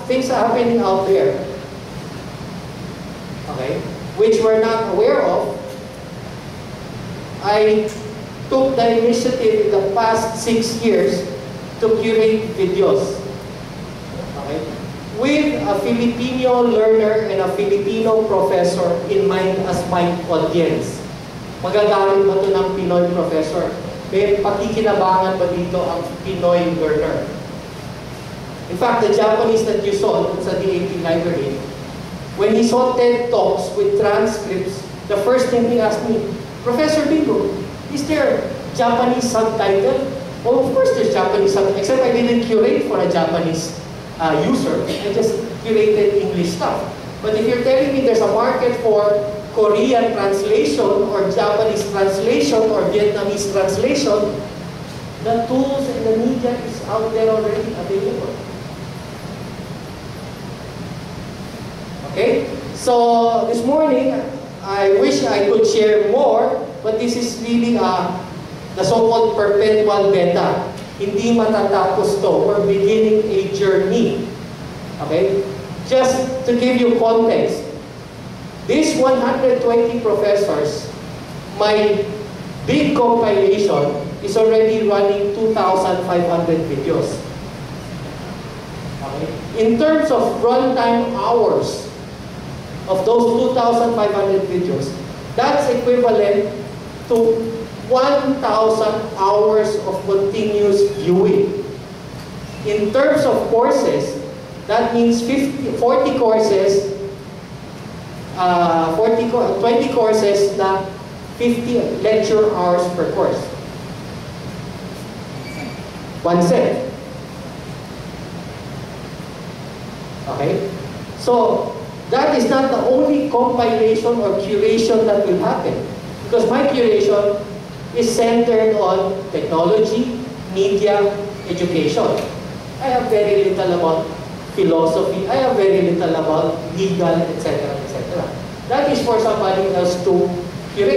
things happening out there, okay, which we're not aware of, I took the initiative in the past 6 years to curate videos, okay, with a Filipino learner and a Filipino professor in mind as my audience. Magagamit ba ito ng Pinoy professor? May pakikinabangan ba dito ang Pinoy learner? In fact, the Japanese that you saw sa DAT library, when he saw TED Talks with transcripts, the first thing he asked me, Professor Bingo, is there Japanese subtitle? Oh, of course there's Japanese subtitle, except I didn't curate for a Japanese user. I just curated English stuff. But if you're telling me there's a market for Korean translation or Japanese translation or Vietnamese translation, the tools and the media is out there already available. Okay? So this morning, I wish I could share more, but this is really the so-called perpetual beta. Hindi matatapos to. We're beginning a journey. Okay? Just to give you context, these 120 professors, my big compilation is already running 2,500 videos. Okay? In terms of runtime hours of those 2,500 videos, that's equivalent to 1,000 hours of continuous viewing. In terms of courses, that means 40 courses, 20 courses na 50 lecture hours per course. 1 cent. Okay? So, that is not the only compilation or curation that will happen. Because my curation is centered on technology, media, education. I have very little about philosophy. I have very little about legal, etc., etc. That is for somebody else to curate.